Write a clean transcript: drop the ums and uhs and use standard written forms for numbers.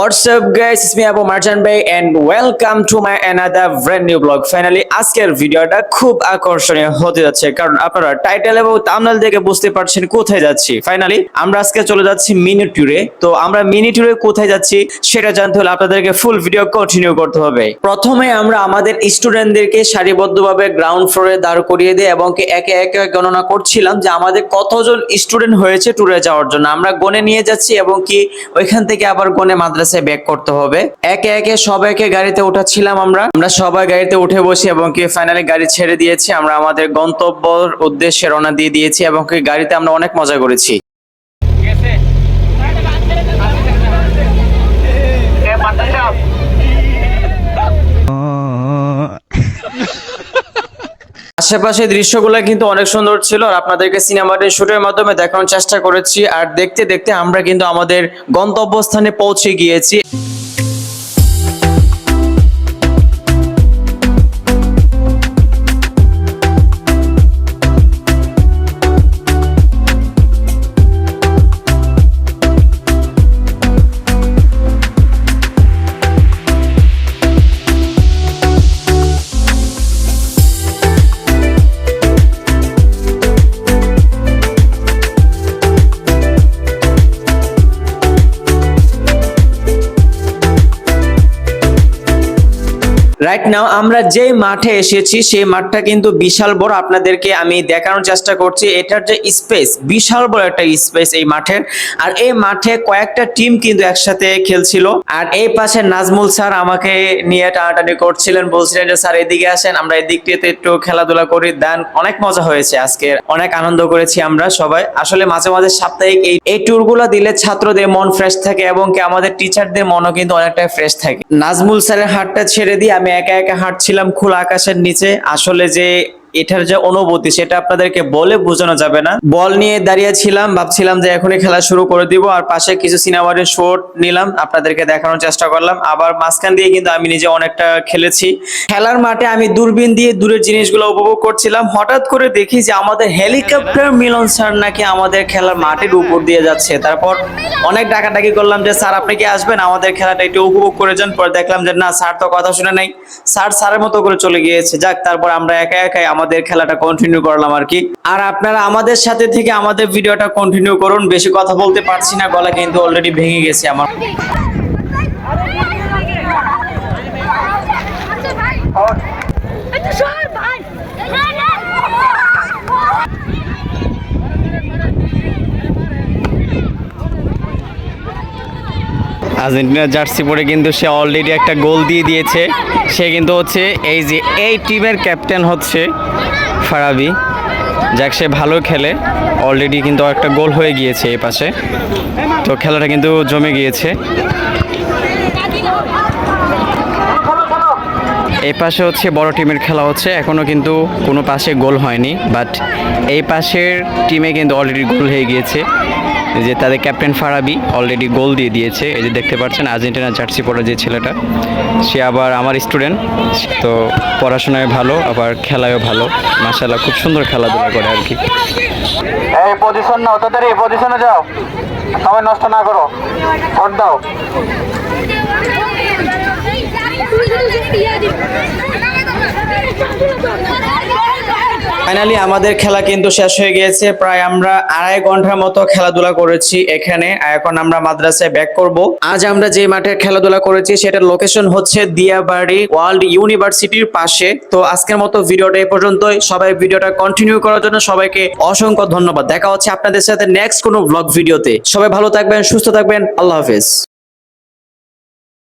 What's up guys, it's me Abu Marjan Bey and welcome to my another brand new vlog. Finally আজকের ভিডিওটা খুব আকর্ষণীয় হতে যাচ্ছে কারণ আপনারা টাইটেল এবং থাম্বনেল দেখে বুঝতে পারছেন কোথায় যাচ্ছি। ফাইনালি আমরা আজকে চলে যাচ্ছি মিনি ট্যুরে। তো আমরা মিনি ট্যুরে কোথায় যাচ্ছি সেটা জানতে হলে আপনাদেরকে ফুল ভিডিও কন্টিনিউ করতে হবে। প্রথমে আমরা আমাদের স্টুডেন্টদেরকে সারিবদ্ধভাবে গ্রাউন্ড ফ্লোরে দাঁড় করিয়ে দিয়ে এবং একে একে গণনা করছিলাম যে আমাদের কতজন স্টুডেন্ট হয়েছে ট্যুরে যাওয়ার জন্য। আমরা গণে নিয়ে যাচ্ছি এবং কি ওইখান থেকে আবার গণে মাদ্রাসায় ব্যাক করতে হবে। একে একে সবাইকে গাড়িতে উঠাচ্ছিলাম। আমরা সবাই গাড়িতে উঠে বসি এবং কি ফাইনালি গাড়ি ছেড়ে দিয়েছি। আমরা আমাদের গন্তব্যের উদ্দেশ্যে রওনা দিয়ে দিয়েছি এবং কি গাড়িতে আমরা অনেক মজা করেছি। আশেপাশে দৃশ্যগুলো কিন্তু অনেক সুন্দর ছিল আর আপনাদেরকে সিনেমাটিক শুটের মাধ্যমে দেখানোর চেষ্টা করেছি। আর দেখতে দেখতে আমরা কিন্তু আমাদের গন্তব্যস্থানে পৌঁছে গিয়েছি। রাইট নাও আমরা যে মাঠে এসেছি সেই মাঠটা কিন্তু বিশাল বড়। আপনাদেরকে আমি দেখানোর চেষ্টা করছি এটার যে স্পেস, বিশাল বড় একটা স্পেস এই মাঠের। আর এই মাঠে কয়েকটা টিম কিন্তু একসাথে খেলছিল। আর এই পাশে নাজমুল স্যার আমাকে নিয়ে টানাটানি করছিলেন, বলছিলেন যে স্যার এদিকে আসেন, আমরা এদিকটিতে একটু খেলাধুলা করি। দেন অনেক মজা হয়েছে, আজকে অনেক আনন্দ করেছি আমরা সবাই। আসলে মাঝে মাঝে সাপ্তাহিক এই ট্যুর গুলো দিলে ছাত্রদের মন ফ্রেশ থাকে এবং কি আমাদের টিচারদের মনও কিন্তু অনেকটা ফ্রেশ থাকে। নাজমুল স্যারের হাতটা ছেড়ে দিয়ে আমি একা একা হাঁটছিলাম খোলা আকাশের নিচে। আসলে যে এটার যে অনুভূতি সেটা আপনাদেরকে বলে বোঝানো যাবে না। বল নিয়ে দাঁড়িয়েছিলাম, ভাবছিলাম যে এখনই খেলা শুরু করে দিব। আর পাশে কিছু সিনেমাটিক শট নিলাম, আপনাদেরকে দেখানোর চেষ্টা করলাম। আবার মাঝখান দিয়ে কিন্তু আমি নিজে অনেকটা খেলেছি। খেলার মাঠে আমি দূরবীন দিয়ে দূরের জিনিসগুলো উপভোগ করছিলাম। হঠাৎ করে দেখি যে আমাদের হেলিকপ্টার মিলন স্যার নাকি আমাদের খেলার মাঠের উপর দিয়ে যাচ্ছে। তারপর অনেক ডাকাডাকি করলাম যে স্যার আপনি কি আসবেন, আমাদের খেলাটা একটু উপভোগ করে যান। পরে দেখলাম যে না, স্যার তো কথা শুনে নাই, স্যার স্যারের মতো করে চলে গিয়েছে। যাক, তারপর আমরা একা একাই আমাদের খেলাটা কন্টিনিউ করলাম আর কি। আর আপনারা আমাদের সাথে থেকে আমাদের ভিডিওটা কন্টিনিউ করুন। বেশি কথা বলতে পারছি না, গলা কিন্তু অলরেডি ভেঙে গেছে আমার। আর্জেন্টিনার জার্সি পরে কিন্তু সে অলরেডি একটা গোল দিয়ে দিয়েছে। সে কিন্তু হচ্ছে এই যে এই টিমের ক্যাপ্টেন হচ্ছে ফারাবি। যাক, সে ভালো খেলে, অলরেডি কিন্তু একটা গোল হয়ে গিয়েছে এই পাশে। তো খেলাটা কিন্তু জমে গিয়েছে। এই পাশে হচ্ছে বড় টিমের খেলা হচ্ছে, এখনও কিন্তু কোনো পাশে গোল হয়নি, বাট এই পাশের টিমে কিন্তু অলরেডি গোল হয়ে গিয়েছে। যে তাদের ক্যাপ্টেন ফারাবি অলরেডি গোল দিয়ে দিয়েছে। এই যে দেখতে পাচ্ছেন আর্জেন্টিনার জার্সি পরা যে ছেলেটা, সে আবার আমার স্টুডেন্ট। তো পড়াশোনায় ভালো, আবার খেলায়ও ভালো। মাশাআল্লাহ, খুব সুন্দর খেলাধুলা করে আর কি। এই পজিশন নাও, তাড়াতাড়ি পজিশনে যাও, সময় নষ্ট না করো, শট দাও। ফাইনালি আমাদের খেলা কিন্তু শেষ হয়ে গিয়েছে। প্রায় আমরা 2.5 ঘন্টার মতো খেলাধুলা করেছি এখানে। এখন আমরা মাদ্রাসায় ব্যাক করব। আজ আমরা যে মাঠে খেলাধুলা করেছি সেটার লোকেশন হচ্ছে দিয়াবাড়ি ওয়ার্ল্ড ইউনিভার্সিটির পাশে। তো আজকের মতো ভিডিওটা এই পর্যন্তই। সবাই ভিডিওটা কন্টিনিউ করার জন্য সবাইকে অসংখ্য ধন্যবাদ। দেখা হচ্ছে আপনাদের সাথে নেক্সট কোনো ব্লগ ভিডিওতে। সবাই ভালো থাকবেন, সুস্থ থাকবেন। আল্লাহ হাফেজ।